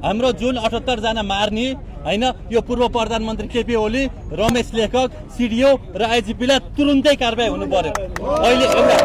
हाम्रो जुन 78 जना मार्ने हैन यो पूर्व प्रधानमन्त्री केपी ओली, रमेश लेखक, सिडिओ र आइजिपीलाई तुरुन्तै कारबाही हुनु पर्यो। अहिले एउटा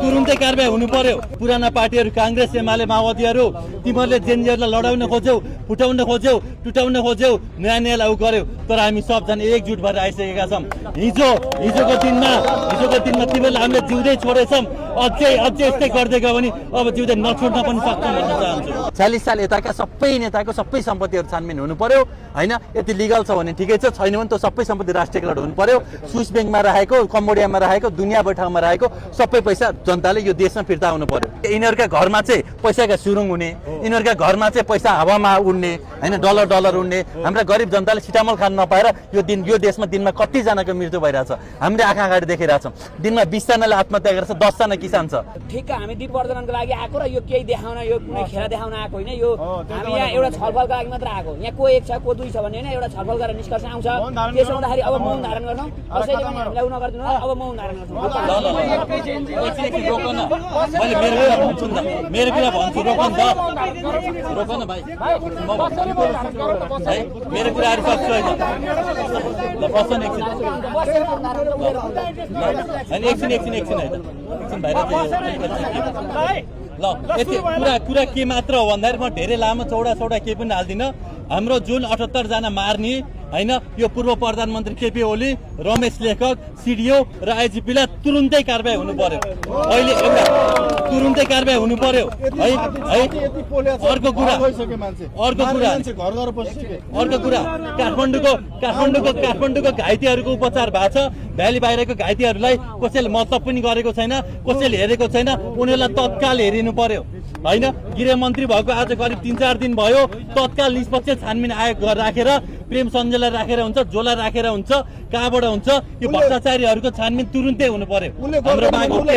तुरुन्तै कारबाही हुनु पर्यो। पुराना पार्टीहरू कांग्रेस, एमाले, माओवादीहरू तिमीहरूले जेनजीहरूलाई लडाउन खोज्यौ, फुटाउन खोज्यौ, टुटाउन खोज्यौ, नयाँ नयाँलाई उ गर्यौ। तर हामी सबजना एकजुट भएर आइसकेका छौँ। हिजोको दिनमा तिमीहरूले हामीले जिउँदै छोडेछौँ। अझै यस्तै गर्दै गयो भने अब जिउँदै नछोड्न पनि सक्छौँ भन्न चाहन्छु। 40 साल यताका सबै नेताको सबै सम्पत्तिहरू छानबिन हुनु पर्यो हैन। यति लिगल छ भने ठिकै छ, छैन भने त सबै सम्पत्ति राष्ट्रियकरण हुनु पर्यो। स्विस ब्याङ्कमा राखेको, कम्बोडियामा राखेको, दुनियाँभर ठाउँमा राखेको सबै पैसा जनताले यो देशमा फिर्ता हुनु पर्यो। यिनीहरूका घरमा चाहिँ पैसाका सुरुङ हुने, यिनीहरूका घरमा चाहिँ पैसा हावामा उड्ने हैन, डलर उड्ने। हाम्रा गरिब जनताले सिटामल खान नपाएर यो देशमा दिनमा कतिजनाको मृत्यु भइरहेछ हामीले आँखा अगाडि देखिरहेछौँ। दिनमा 20 जनाले आत्महत्या गरेछ, 10 जना किसान छ। ठिक हामी दिपवर्धनको लागि आएको र यो केही देखाउन, यो कुनै खेला देखाउन आएको होइन। यो हामी यहाँ एउटा छलफलको लागि मात्र आएको। यहाँ को एक छ को दुई छ भन्ने होइन, एउटा छलफल गरेर निष्कर्ष आउँछ। त्यसो हुँदाखेरि अब मौन धारण गर्छौँ, कसैले पनि हामीलाई उ नगरिदिनु, अब मौन धारण गर्छौँ। मैले मेरो कुरा भन्छु, रोकन भाइ, मेरो कुराहरू सक्छु होइन। ल बस्नु एकछिन ल यति कुरा के मात्र हो भन्दाखेरि म धेरै लामो चौडा केही पनि हाल्दिनँ। हाम्रो जुन 78 जना मार्ने हैन यो पूर्व प्रधानमन्त्री केपी ओली, रमेश लेखक, सिडिओ र आइजिपीलाई तुरुन्तै कारबाही हुनु पर्यो। अहिले एउटा तुरुन्तै कारबाही हुनु पर्यो है। अर्को कुरा काठमाडौँको घाइतेहरूको उपचार भएको छ। भ्याली बाहिरको घाइतेहरूलाई कसैले मतलब पनि गरेको छैन, कसैले हेरेको छैन। उनीहरूलाई तत्काल हेरिनु पर्यो हैन। गृहमन्त्री भएको आज करिब 3-4 दिन भयो। तत्काल निष्पक्ष छानबिन आयोग राखेर प्रेम सञ्जयलाई राखेर हुन्छ, जोला राखेर हुन्छ, कहाँबाट हुन्छ, यो भ्रष्टाचारीहरूको छानबिन तुरुन्तै हुनु पर्यो। हाम्रो माग होइन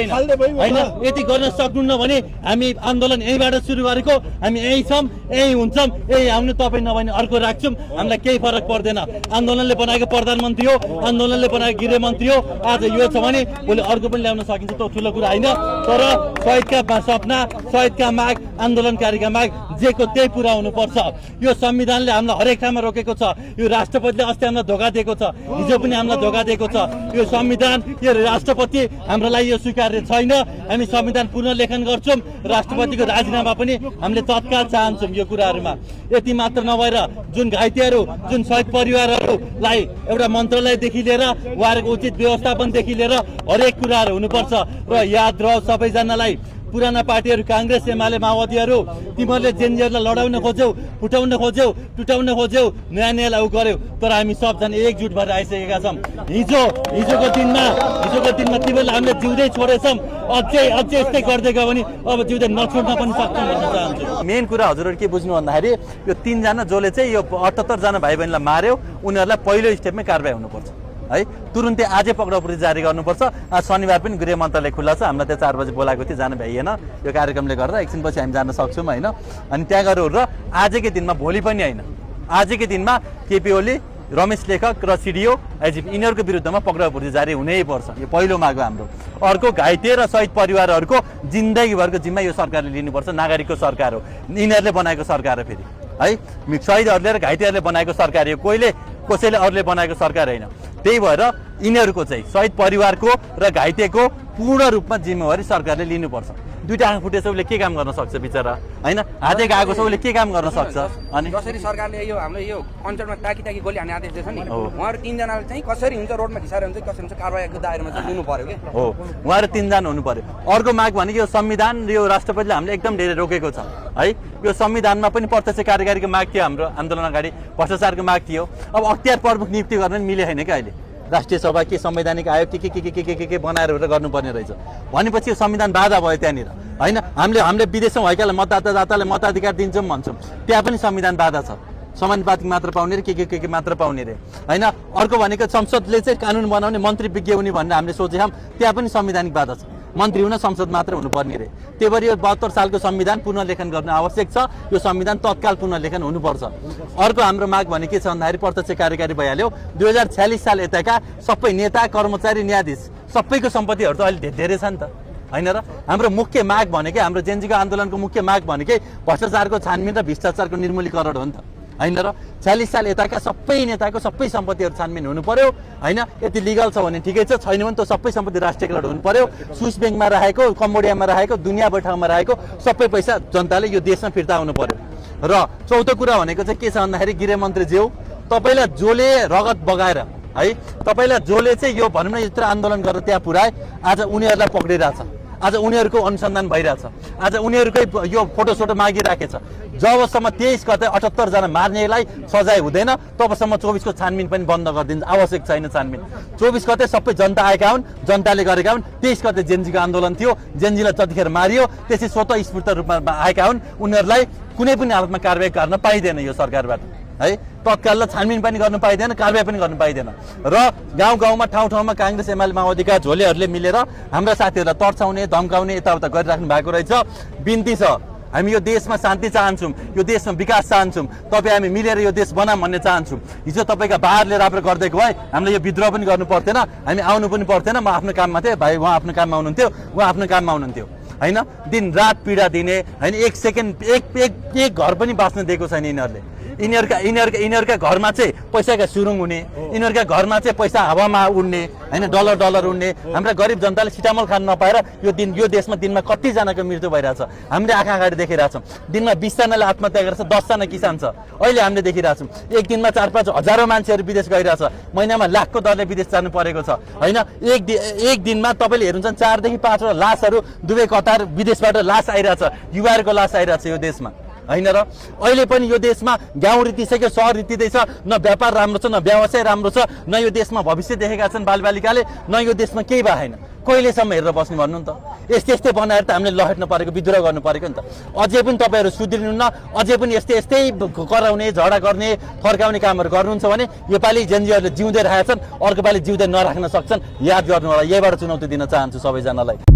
हैन। यति गर्न सक्नुहुन्न भने हामी आन्दोलन यहीँबाट सुरु गरेको, हामी यहीँ छौँ, यहीँ हुन्छौँ, यहीँ आउनु। तपाईँ नभए अर्को राख्छौँ, हामीलाई केही फरक पर्दैन। आन्दोलनले बनाएको प्रधानमन्त्री हो, आन्दोलनले बनाएको गृहमन्त्री हो। आज यो छ भने भोलि अर्को पनि ल्याउन सकिन्छ, त्यो ठुलो कुरा होइन। तर शहीदका सपना, शहीदका माग, आन्दोलनकारीका माग जेको त्यही पुरा हुनुपर्छ। यो संविधानले हामीलाई हरेक ठाउँमा रोकेको छ। यो राष्ट्रपतिले अस्ति हामीलाई धोका दिएको छ, हिजो पनि हामीलाई धोका दिएको छ। यो संविधान, यो राष्ट्रपति हाम्रो लागि यो स्वीकार्य छैन। हामी संविधान पुनर्लेखन गर्छौँ। राष्ट्रपतिको राजीनामा पनि हामीले तत्काल चाहन्छौँ। यो कुराहरूमा यति मात्र नभएर जुन घाइतेहरू, जुन शहीद परिवारहरूलाई एउटा मन्त्रालयदेखि लिएर उहाँहरूको उचित व्यवस्थापनदेखि लिएर हरेक कुराहरू हुनुपर्छ। र याद रहोस् सबैजनालाई, पुराना पार्टीहरू कांग्रेस, एमाले, माओवादीहरू तिमीहरूले जेनजीहरूलाई लडाउन खोज्यौ, फुटाउन खोज्यौ, टुटाउन खोज्यौ, नयाँ नयाँलाई उ गर्यौ। तर हामी सबजना एकजुट भएर आइसकेका छौँ। हिजोको दिनमा तिमीहरूले हामीले जिउँदै छोडेछौँ। अझै यस्तै गर्दै गयो भने अब जिउँदै नछोड्न पनि सक्छौँ भन्न चाहन्छु। मेन कुरा हजुरहरू के बुझ्नु भन्दाखेरि यो 3 जना जसले चाहिँ यो 78 जना भाइ बहिनीलाई मार्यो, उनीहरूलाई पहिलो स्टेपमै कारबाही हुनुपर्छ है। तुरुन्तै आजै पक्राउ जारी गर्नुपर्छ। आज शनिबार पनि गृह मन्त्रालय खुल्ला छ। हामीलाई त्यहाँ 4 बजे बोलाएको थियो, जान भ्याइएन यो कार्यक्रमले गर्दा। एकछिनपछि हामी जान सक्छौँ होइन। अनि त्यहाँ गएर र आजकै दिनमा, भोलि पनि होइन, आजकै दिनमा केपी ओली, रमेश लेखक र सिडिओ, आइजिपी यिनीहरूको विरुद्धमा पक्राउ जारी हुनै पर्छ। यो पहिलो माग हो हाम्रो। अर्को घाइते र शहीद परिवारहरूको जिन्दगीभरको जिम्मा यो सरकारले लिनुपर्छ। नागरिकको सरकार हो, यिनीहरूले बनाएको सरकार हो फेरि है। शहीदहरूले र घाइतेहरूले बनाएको सरकार हो, कसैले अरूले बनाएको सरकार होइन। त्यही भएर यिनीहरूको चाहिँ शहीद परिवारको र घाइतेको पूर्ण रूपमा जिम्मेवारी सरकारले लिनुपर्छ। दुईटा आँखा फुटेछ उसले के काम गर्न सक्छ बिचरा हैन। हाते गएको छ उसले के काम गर्न सक्छ। अनि जसरी सरकारले यो हाम्रो यो अञ्चलमा ताकी गोली हान्ने आदेश दिएछ नि, उहाँहरू 3 जनाले चाहिँ कसरी हुन्छ, रोडमा घिसारे हुन्छ, कसरी हुन्छ, कारबाहीको दायरामा चाहिँ लिनु पर्यो के हो। उहाँहरू 3 जना हुनु पर्यो। अर्को माग भनेको यो संविधान र यो राष्ट्रपतिले हामीले एकदम धेरै रोकेको छ है। यो संविधानमा पनि प्रत्यक्ष कार्यकारीको माग थियो, हाम्रो आन्दोलन अगाडि भ्रष्टाचारको माग थियो। अब अख्तियार प्रमुख नियुक्ति गर्न मिले होइन क्या अहिले। राष्ट्रिय सभा के संवैधानिक आयोग के बनाएर गर्नुपर्ने रहेछ भनेपछि यो संविधान बाधा भयो त्यहाँनिर हैन। हामीले विदेशमा भएकालाई मतदातालाई मताधिकार दिन्छौँ भन्छौँ, त्यहाँ पनि संविधान बाधा छ। समानुपातिक मात्र पाउने रे के मात्र पाउने रे हैन। अर्को भनेको संसदले चाहिँ कानुन बनाउने, मन्त्री विज्ञ हुने भनेर हामीले सोचेछौँ, त्यहाँ पनि संवैधानिक बाधा छ। मन्त्री हुन संसद मात्र हुनुपर्ने रे। त्यही भएर यो 72 सालको संविधान पुनर्लेखन गर्न आवश्यक छ। यो संविधान तत्काल पुनर्लेखन हुनुपर्छ। अर्को हाम्रो माग भने के छ भन्दाखेरि प्रत्यक्ष कार्यकारी भइहाल्यो। 2046 साल यताका सबै नेता, कर्मचारी, न्यायाधीश सबैको सम्पत्तिहरू त अहिले धेरै छ नि त होइन र हाम्रो मुख्य माग भनेकै हाम्रो जेनजीको आन्दोलनको मुख्य माग भनेकै भ्रष्टाचारको छानबिन र भ्रष्टाचारको निर्मूलीकरण हो नि त होइन र 40 साल यताका सबै नेताको सबै सम्पत्तिहरू छानबिन हुनु पर्यो होइन यति लिगल छ भने ठिकै छ छैन भने त सबै सम्पत्ति राष्ट्रियकरण हुनु पर्यो स्विस ब्याङ्कमा राखेको कम्बोडियामा राखेको दुनियाँभर ठाउँमा राखेको सबै पैसा जनताले यो देशमा फिर्ता आउनु पर्यो र चौथो कुरा भनेको चाहिँ के छ भन्दाखेरि गृहमन्त्री ज्यू तपाईँलाई जसले रगत बगाएर है तपाईँलाई जसले चाहिँ यो भनौँ न यत्र आन्दोलन गरेर त्यहाँ पुर्याए आज उनीहरूलाई पक्रिरहेछ आज उनीहरूको अनुसन्धान भइरहेछ आज उनीहरूकै यो फोटोसोटो मागिराखेछ जबसम्म 23 गते 78 जना मार्नेलाई सजाय हुँदैन तबसम्म 24 को छानबिन पनि बन्द गरिदिन्छ आवश्यक छैन छानबिन 24 गते सबै जनता आएका हुन् जनताले गरेका हुन् 23 गते जेनजीको आन्दोलन थियो जेनजीलाई जतिखेर मारियो त्यसै स्वतः स्फूर्त रूपमा आएका हुन् उनीहरूलाई कुनै पनि हालतमा कारबाही गर्न पाइँदैन यो सरकारबाट है तत्काल छानबिन पनि गर्नु पाइँदैन कारबाही पनि गर्नु पाइँदैन र गाउँ गाउँमा ठाउँ ठाउँमा कांग्रेस एमाले माओवादीका झोलेहरूले मिलेर हाम्रा साथीहरूलाई तर्साउने धम्काउने यताउता गरिराख्नु भएको रहेछ बिन्ती छ हामी यो देशमा शान्ति चाहन्छौँ यो देशमा विकास चाहन्छौँ तपाईँ हामी मिलेर यो देश बनाऊँ भन्ने चाहन्छौँ हिजो तपाईँका बाहरले राम्रो गरिदिएको भए हामीले यो विद्रोह पनि गर्नु पर्थेन हामी आउनु पनि पर्थेन म आफ्नो काममा थिएँ भाइ उहाँ आफ्नो काममा हुनुहुन्थ्यो उहाँ आफ्नो काममा हुनुहुन्थ्यो होइन दिन रात पीडा दिने होइन एक सेकेन्ड एक घर पनि बाँच्न दिएको छैन यिनीहरूले यिनीहरूका घरमा चाहिँ पैसाका सुरुङ हुने यिनीहरूका घरमा चाहिँ पैसा हावामा उड्ने होइन डलर उड्ने हाम्रा गरिब जनताले सिटामल खान नपाएर यो देशमा दिनमा कतिजनाको मृत्यु भइरहेछ हामीले आँखा अगाडि देखिरहेछौँ दिनमा 20 जनाले आत्महत्या गरेर 10 जना किसान छ अहिले हामीले देखिरहेछौँ एक दिनमा 4-5 हजारौँ मान्छेहरू विदेश गइरहेछ महिनामा लाखको दरले विदेश जानु परेको छ होइन एक दिनमा तपाईँले हेर्नुहुन्छ 4 देखि 5 लासहरू दुवै कतार विदेशबाट लास आइरहेछ युवाहरूको लास आइरहेछ यो देशमा होइन र अहिले पनि यो देशमा गाउँ रीतिसक्यो सहर रीतिदैछ न व्यापार राम्रो छ न व्यवसाय राम्रो छ न यो देशमा भविष्य देखेका छन् बालबालिकाले न यो देशमा केही भएन कहिलेसम्म हेरेर बस्नु भन्नु नि त यस्तै बनाएर त हामीले लहेट्न परेको विद्रोह गर्नु परेको नि त अझै पनि तपाईँहरू सुध्रिनुहुन्न अझै पनि यस्तै कराउने झगडा गर्ने फर्काउने कामहरू गर्नुहुन्छ भने योपालि जेनजीहरूले जिउँदै राखेका छन् अर्को पालि जिउँदै नराख्न सक्छन् याद गर्नु होला यहीबाट चुनौती दिन चाहन्छु सबैजनालाई।